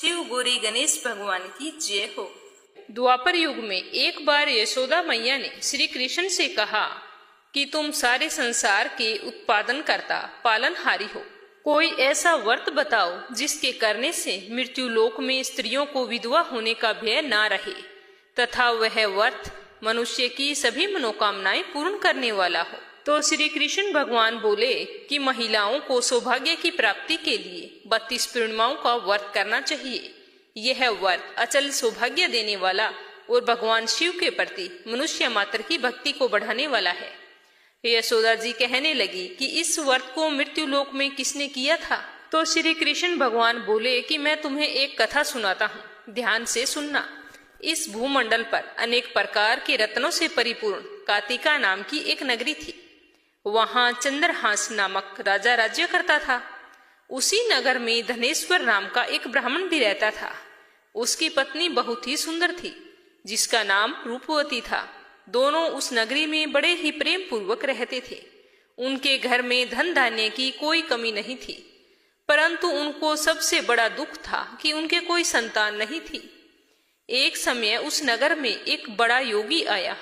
शिव गौरी गणेश भगवान की जय हो। द्वापर युग में एक बार यशोदा मैया ने श्री कृष्ण से कहा कि तुम सारे संसार के उत्पादन करता पालनहारी हो, कोई ऐसा व्रत बताओ जिसके करने से मृत्यु लोक में स्त्रियों को विधवा होने का भय ना रहे तथा वह व्रत मनुष्य की सभी मनोकामनाएं पूर्ण करने वाला हो। तो श्री कृष्ण भगवान बोले कि महिलाओं को सौभाग्य की प्राप्ति के लिए 32 पूर्णिमाओं का व्रत करना चाहिए। यह व्रत अचल सौभाग्य देने वाला और भगवान शिव के प्रति मनुष्य मात्र की भक्ति को बढ़ाने वाला है। यशोदा जी कहने लगी कि इस व्रत को मृत्यु लोक में किसने किया था? तो श्री कृष्ण भगवान बोले कि मैं तुम्हें एक कथा सुनाता हूँ, ध्यान से सुनना। इस भूमंडल पर अनेक प्रकार के रत्नों से परिपूर्ण कातिका नाम की एक नगरी थी। वहां चंद्रहास नामक राजा राज्य करता था। उसी नगर में धनेश्वर नाम का एक ब्राह्मण भी रहता था। उसकी पत्नी बहुत ही सुंदर थी, जिसका नाम रूपवती था। दोनों उस नगरी में बड़े ही प्रेम पूर्वक रहते थे। उनके घर में धन धान्य की कोई कमी नहीं थी, परंतु उनको सबसे बड़ा दुख था कि उनके कोई संतान नहीं थी। एक समय उस नगर में एक बड़ा योगी आया।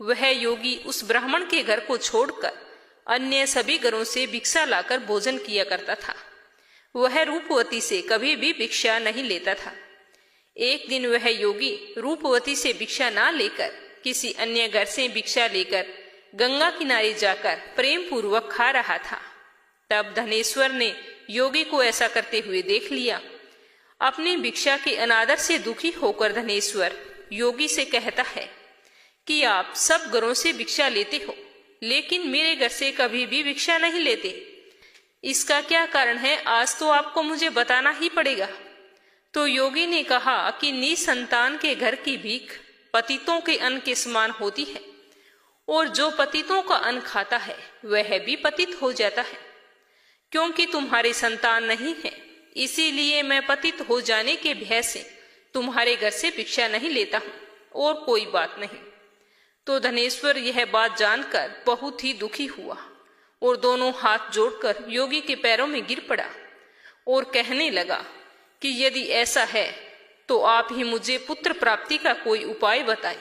वह योगी उस ब्राह्मण के घर को छोड़कर अन्य सभी घरों से भिक्षा लाकर भोजन किया करता था। वह रूपवती से कभी भी भिक्षा नहीं लेता था। एक दिन वह योगी रूपवती से भिक्षा ना लेकर किसी अन्य घर से भिक्षा लेकर गंगा किनारे जाकर प्रेम पूर्वक खा रहा था। तब धनेश्वर ने योगी को ऐसा करते हुए देख लिया। अपनी भिक्षा के अनादर से दुखी होकर धनेश्वर योगी से कहता है कि आप सब घरों से भिक्षा लेते हो, लेकिन मेरे घर से कभी भी भिक्षा नहीं लेते। इसका क्या कारण है? आज तो आपको मुझे बताना ही पड़ेगा। तो योगी ने कहा कि निसंतान के घर की भीख पतितों के अन्न के समान होती है, और जो पतितों का अन्न खाता है वह भी पतित हो जाता है। क्योंकि तुम्हारे संतान नहीं है, इसीलिए मैं पतित हो जाने के भय से तुम्हारे घर से भिक्षा नहीं लेता हूँ, और कोई बात नहीं। तो धनेश्वर यह बात जानकर बहुत ही दुखी हुआ और दोनों हाथ जोड़कर योगी के पैरों में गिर पड़ा और कहने लगा कि यदि ऐसा है तो आप ही मुझे पुत्र प्राप्ति का कोई उपाय बताएं।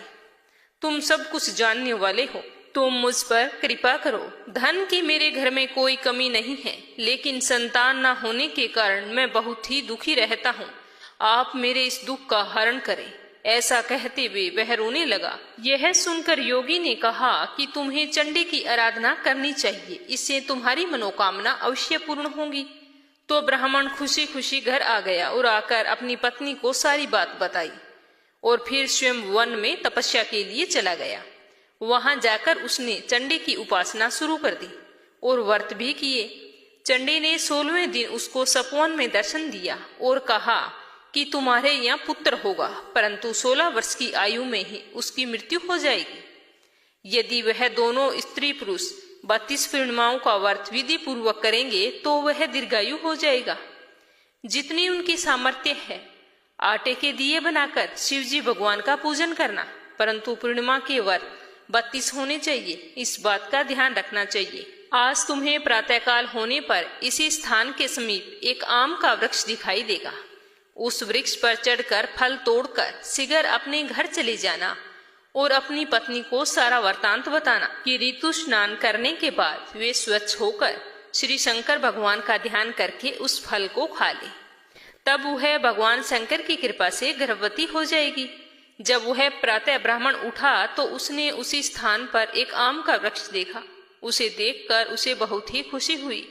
तुम सब कुछ जानने वाले हो, तुम मुझ पर कृपा करो। धन की मेरे घर में कोई कमी नहीं है, लेकिन संतान न होने के कारण मैं बहुत ही दुखी रहता हूँ। आप मेरे इस दुख का हरण करें। ऐसा कहते हुए वह रोने लगा। यह सुनकर योगी ने कहा कि तुम्हें चंडी की आराधना करनी चाहिए, इससे तुम्हारी मनोकामना अवश्य पूर्ण होगी। तो ब्राह्मण खुशी खुशी घर आ गया और आकर अपनी पत्नी को सारी बात बताई और फिर स्वयं वन में तपस्या के लिए चला गया। वहां जाकर उसने चंडी की उपासना शुरू कर दी और व्रत भी किए। चंडी ने 16वें दिन उसको सपवन में दर्शन दिया और कहा कि तुम्हारे यहाँ पुत्र होगा, परंतु 16 वर्ष की आयु में ही उसकी मृत्यु हो जाएगी। यदि वह दोनों स्त्री पुरुष 32 पूर्णिमाओं का व्रत विधि पूर्वक करेंगे तो वह दीर्घायु हो जाएगा। जितनी उनकी सामर्थ्य है आटे के दिए बनाकर शिवजी भगवान का पूजन करना, परंतु पूर्णिमा के व्रत 32 होने चाहिए, इस बात का ध्यान रखना चाहिए। आज तुम्हें प्रातःकाल होने पर इसी स्थान के समीप एक आम का वृक्ष दिखाई देगा। उस वृक्ष पर चढ़कर फल तोड़कर शीघ्र अपने घर चले जाना और अपनी पत्नी को सारा वृतांत बताना कि ऋतु स्नान करने के बाद वे स्वच्छ होकर श्री शंकर भगवान का ध्यान करके उस फल को खा ले। तब वह भगवान शंकर की कृपा से गर्भवती हो जाएगी। जब वह प्रातः ब्राह्मण उठा तो उसने उसी स्थान पर एक आम का वृक्ष देखा। उसे देखकर उसे बहुत ही खुशी हुई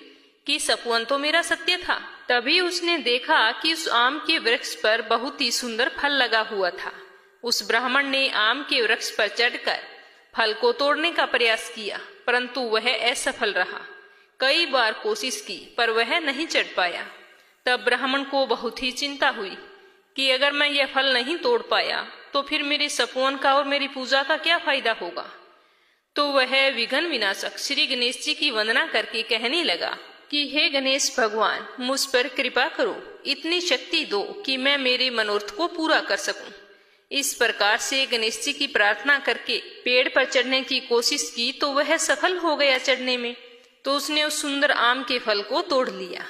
कि सपवन तो मेरा सत्य था। तभी उसने देखा कि उस आम के वृक्ष पर बहुत ही सुंदर फल लगा हुआ था। उस ब्राह्मण ने आम के वृक्ष पर चढ़कर फल को तोड़ने का प्रयास किया, परंतु वह असफल रहा। कई बार कोशिश की पर वह नहीं चढ़ पाया। तब ब्राह्मण को बहुत ही चिंता हुई कि अगर मैं यह फल नहीं तोड़ पाया तो फिर मेरे सपवन का और मेरी पूजा का क्या फायदा होगा। तो वह विघ्न विनाशक श्री गणेश जी की वंदना करके कहने लगा कि हे गणेश भगवान, मुझ पर कृपा करो, इतनी शक्ति दो कि मैं मेरे मनोरथ को पूरा कर सकूं। इस प्रकार से गणेश जी की प्रार्थना करके पेड़ पर चढ़ने की कोशिश की तो वह सफल हो गया चढ़ने में। तो उसने उस सुंदर आम के फल को तोड़ लिया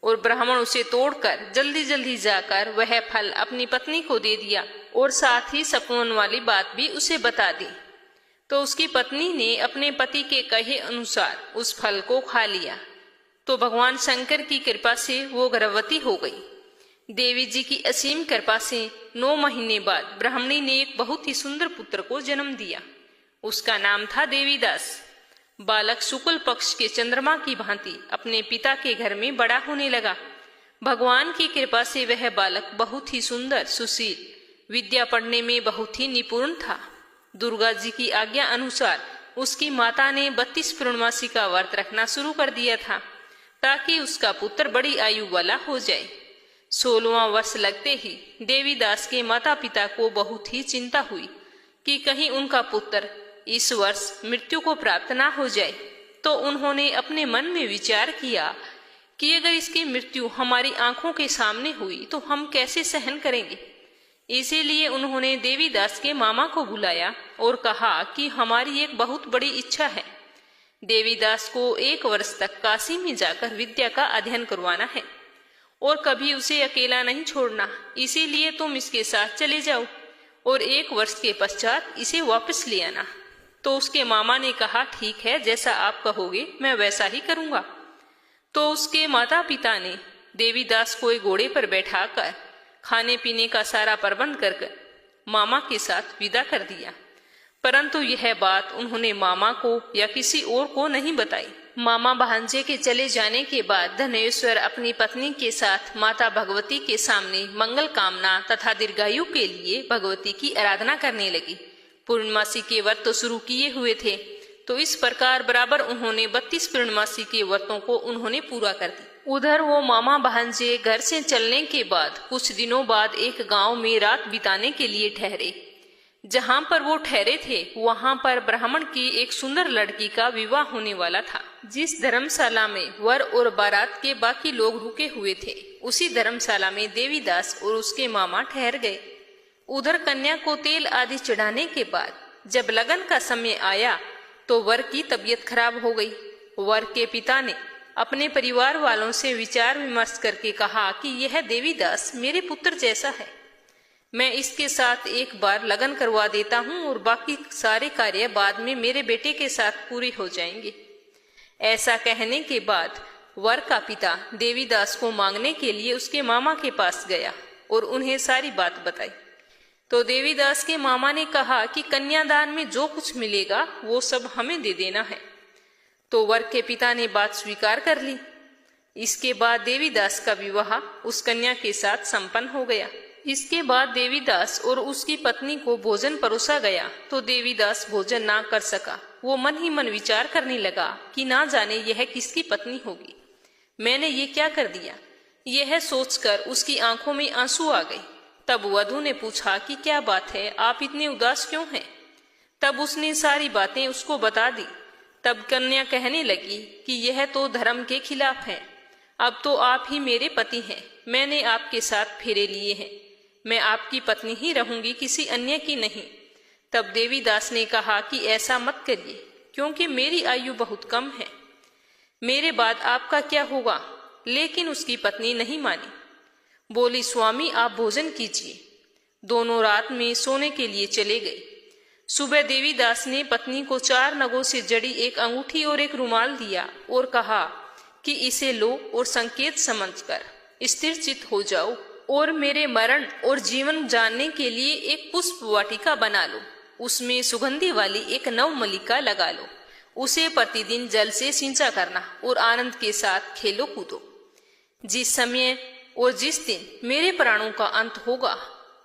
और ब्राह्मण उसे तोड़कर जल्दी जल्दी जाकर वह फल अपनी पत्नी को दे दिया और साथ ही सपून वाली बात भी उसे बता दी। तो उसकी पत्नी ने अपने पति के कहे अनुसार उस फल को खा लिया। तो भगवान शंकर की कृपा से वो गर्भवती हो गई। देवी जी की असीम कृपा से 9 महीने बाद ब्राह्मणी ने एक बहुत ही सुंदर पुत्र को जन्म दिया। उसका नाम था देवीदास। बालक शुक्ल पक्ष के चंद्रमा की भांति अपने पिता के घर में बड़ा होने लगा। भगवान की कृपा से वह बालक बहुत ही सुंदर, सुशील, विद्या पढ़ने में बहुत ही निपुण था। दुर्गा जी की आज्ञा अनुसार उसकी माता ने 32 पूर्णमासी का व्रत रखना शुरू कर दिया था ताकि उसका पुत्र बड़ी आयु वाला हो जाए। 16वां वर्ष लगते ही देवीदास के माता पिता को बहुत ही चिंता हुई कि कहीं उनका पुत्र इस वर्ष मृत्यु को प्राप्त ना हो जाए। तो उन्होंने अपने मन में विचार किया कि अगर इसकी मृत्यु हमारी आंखों के सामने हुई तो हम कैसे सहन करेंगे। इसीलिए उन्होंने देवीदास के मामा को बुलाया और कहा कि हमारी एक बहुत बड़ी इच्छा है। देवीदास को 1 वर्ष तक काशी में जाकर विद्या का अध्ययन करवाना है और कभी उसे अकेला नहीं छोड़ना। इसीलिए तुम इसके साथ चले जाओ और 1 वर्ष के पश्चात इसे वापस ले आना। तो उसके मामा ने कहा, ठीक है, जैसा आप कहोगे मैं वैसा ही करूंगा। तो उसके माता पिता ने देवीदास को एक घोड़े पर बैठाकर खाने पीने का सारा प्रबंध कर मामा के साथ विदा कर दिया। परंतु यह बात उन्होंने मामा को या किसी और को नहीं बताई। मामा भांजे के चले जाने के बाद धनेश्वर अपनी पत्नी के साथ माता भगवती के सामने मंगल कामना तथा दीर्घायु के लिए भगवती की आराधना करने लगी। पूर्णमासी के व्रत तो शुरू किए हुए थे, तो इस प्रकार बराबर उन्होंने 32 पूर्णमासी के व्रतों को उन्होंने पूरा कर दिया। उधर वो मामा भांजे घर से चलने के बाद कुछ दिनों बाद एक गांव में रात बिताने के लिए ठहरे। जहां पर वो ठहरे थे वहां पर ब्राह्मण की एक सुंदर लड़की का विवाह होने वाला था। जिस धर्मशाला में वर और बारात के बाकी लोग रुके हुए थे उसी धर्मशाला में देवीदास और उसके मामा ठहर गए। उधर कन्या को तेल आदि चढ़ाने के बाद जब लगन का समय आया तो वर की तबीयत खराब हो गई। वर के पिता ने अपने परिवार वालों से विचार विमर्श करके कहा कि यह देवीदास मेरे पुत्र जैसा है, मैं इसके साथ एक बार लगन करवा देता हूं और बाकी सारे कार्य बाद में मेरे बेटे के साथ पूरे हो जाएंगे। ऐसा कहने के बाद वर का पिता देवीदास को मांगने के लिए उसके मामा के पास गया और उन्हें सारी बात बताई। तो देवीदास के मामा ने कहा कि कन्यादान में जो कुछ मिलेगा वो सब हमें दे देना है। तो वर के पिता ने बात स्वीकार कर ली। इसके बाद देवीदास का विवाह उस कन्या के साथ संपन्न हो गया। इसके बाद देवीदास और उसकी पत्नी को भोजन परोसा गया तो देवीदास भोजन ना कर सका। वो मन ही मन विचार करने लगा कि ना जाने यह किसकी पत्नी होगी, मैंने ये क्या कर दिया। यह सोचकर उसकी आंखों में आंसू आ गए। तब वधू ने पूछा कि क्या बात है, आप इतने उदास क्यों हैं। तब उसने सारी बातें उसको बता दी। तब कन्या कहने लगी कि यह तो धर्म के खिलाफ है, अब तो आप ही मेरे पति हैं, मैंने आपके साथ फेरे लिए हैं, मैं आपकी पत्नी ही रहूंगी, किसी अन्य की नहीं। तब देवीदास ने कहा कि ऐसा मत करिए, क्योंकि मेरी आयु बहुत कम है, मेरे बाद आपका क्या होगा। लेकिन उसकी पत्नी नहीं मानी, बोली स्वामी आप भोजन कीजिए। दोनों रात में सोने के लिए चले गए। सुबह देवीदास ने पत्नी को 4 नगों से जड़ी एक अंगूठी और एक रुमाल दिया और कहा कि इसे लो और संकेत समझकर स्थिर चित्त हो जाओ और मेरे मरण और जीवन जानने के लिए एक पुष्प वाटिका बना लो, उसमें सुगंधी वाली एक नवमल्लिका लगा लो, उसे प्रतिदिन जल से सिंचा करना और आनंद के साथ खेलो कूदो। जिस समय और जिस दिन मेरे प्राणों का अंत होगा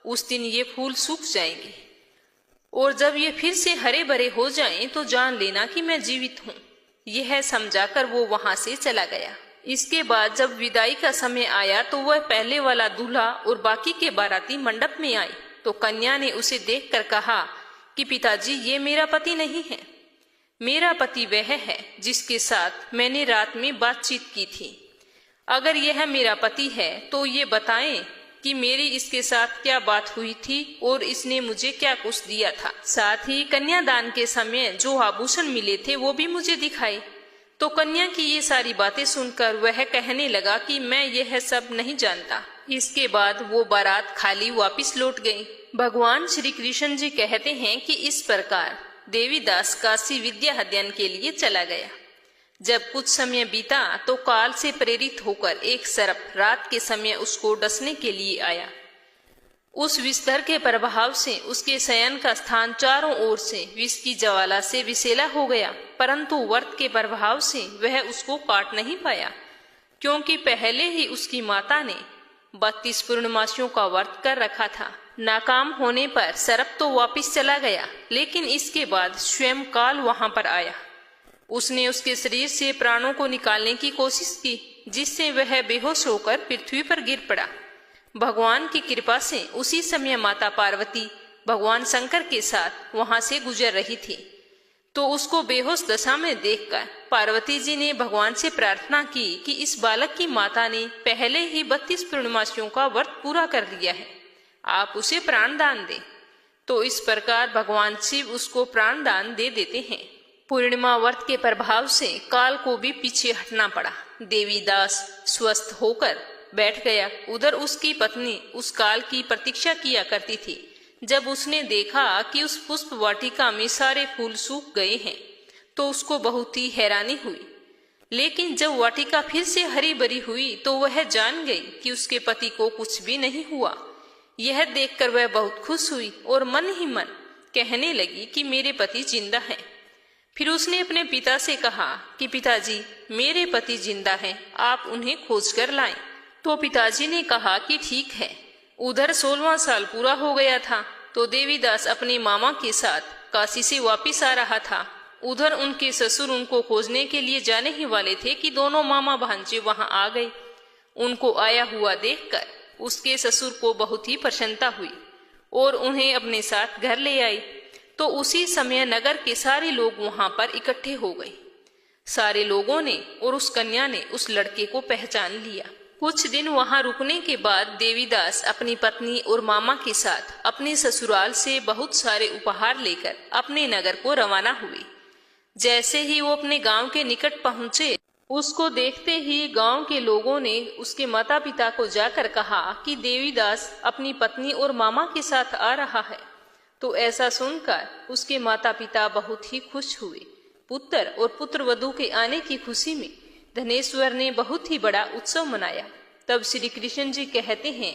उस दिन ये फूल सूख जाएंगे और जब ये फिर से हरे भरे हो जाएं तो जान लेना कि मैं जीवित हूँ। यह समझाकर वो वहां से चला गया। इसके बाद जब विदाई का समय आया तो वह पहले वाला दूल्हा और बाकी के बाराती मंडप में आए तो कन्या ने उसे देखकर कहा कि पिताजी ये मेरा पति नहीं है, मेरा पति वह है जिसके साथ मैंने रात में बातचीत की थी। अगर यह मेरा पति है तो ये बताएं कि मेरी इसके साथ क्या बात हुई थी और इसने मुझे क्या कुछ दिया था। साथ ही कन्यादान के समय जो आभूषण मिले थे वो भी मुझे दिखाए। तो कन्या की ये सारी बातें सुनकर वह कहने लगा कि मैं यह सब नहीं जानता। इसके बाद वो बारात खाली वापस लौट गई। भगवान श्री कृष्ण जी कहते हैं कि इस प्रकार देवीदास काशी विद्या अध्ययन के लिए चला गया। जब कुछ समय बीता तो काल से प्रेरित होकर एक सर्प रात के समय उसको डसने के लिए आया। उस विस्तर के प्रभाव से उसके शयन का स्थान चारों ओर से विष की ज्वाला से विषैला हो गया, परंतु व्रत के प्रभाव से वह उसको काट नहीं पाया, क्योंकि पहले ही उसकी माता ने 32 पूर्णमासियों का व्रत कर रखा था। नाकाम होने पर सर्प तो वापिस चला गया, लेकिन इसके बाद स्वयं काल वहां पर आया। उसने उसके शरीर से प्राणों को निकालने की कोशिश की, जिससे वह बेहोश होकर पृथ्वी पर गिर पड़ा। भगवान की कृपा से उसी समय माता पार्वती भगवान शंकर के साथ वहां से गुजर रही थी, तो उसको बेहोश दशा में देखकर पार्वती जी ने भगवान से प्रार्थना की कि इस बालक की माता ने पहले ही 32 पूर्णमासियों का व्रत पूरा कर लिया है, आप उसे प्राण दान दें। तो इस प्रकार भगवान शिव उसको प्राण दान दे देते हैं। पूर्णिमा व्रत के प्रभाव से काल को भी पीछे हटना पड़ा। देवीदास स्वस्थ होकर बैठ गया। उधर उसकी पत्नी उस काल की प्रतीक्षा किया करती थी। जब उसने देखा कि उस पुष्प वाटिका में सारे फूल सूख गए हैं, तो उसको बहुत ही हैरानी हुई। लेकिन जब वाटिका फिर से हरी भरी हुई तो वह जान गई कि उसके पति को कुछ भी नहीं हुआ। यह देखकर वह बहुत खुश हुई और मन ही मन कहने लगी कि मेरे पति जिंदा हैं। फिर उसने अपने पिता से कहा कि पिताजी, मेरे पति जिंदा हैं, आप उन्हें खोज कर लाएं। तो पिताजी ने कहा कि ठीक है। उधर 16वां साल पूरा हो गया था, तो देवीदास अपने मामा के साथ काशी से वापिस आ रहा था। उधर उनके ससुर उनको खोजने के लिए जाने ही वाले थे कि दोनों मामा भांजे वहां आ गए। उनको आया हुआ देखकर उसके ससुर को बहुत ही प्रसन्नता हुई और उन्हें अपने साथ घर ले आई। तो उसी समय नगर के सारे लोग वहां पर इकट्ठे हो गए। सारे लोगों ने और उस कन्या ने उस लड़के को पहचान लिया। कुछ दिन वहां रुकने के बाद देवीदास अपनी पत्नी और मामा के साथ अपने ससुराल से बहुत सारे उपहार लेकर अपने नगर को रवाना हुए। जैसे ही वो अपने गांव के निकट पहुंचे, उसको देखते ही गांव के लोगों ने उसके माता पिता को जाकर कहा कि देवीदास अपनी पत्नी और मामा के साथ आ रहा है। तो ऐसा सुनकर उसके माता पिता बहुत ही खुश हुए। पुत्र और पुत्रवधू के आने की खुशी में धनेश्वर ने बहुत ही बड़ा उत्सव मनाया। तब श्री कृष्ण जी कहते हैं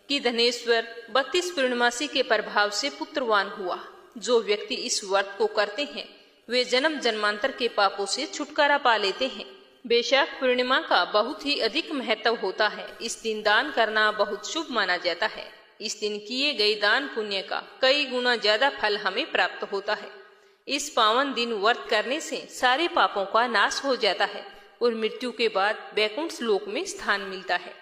कि धनेश्वर 32 पूर्णमासी के प्रभाव से पुत्रवान हुआ। जो व्यक्ति इस व्रत को करते हैं वे जन्म जन्मांतर के पापों से छुटकारा पा लेते हैं। वैशाख पूर्णिमा का बहुत ही अधिक महत्व होता है। इस दिन दान करना बहुत शुभ माना जाता है। इस दिन किए गए दान पुण्य का कई गुना ज्यादा फल हमें प्राप्त होता है। इस पावन दिन व्रत करने से सारे पापों का नाश हो जाता है और मृत्यु के बाद वैकुंठ लोक में स्थान मिलता है।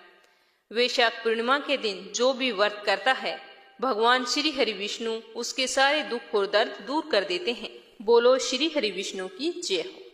वैशाख पूर्णिमा के दिन जो भी व्रत करता है, भगवान श्री हरि विष्णु उसके सारे दुख और दर्द दूर कर देते हैं। बोलो श्री हरि विष्णु की जय हो।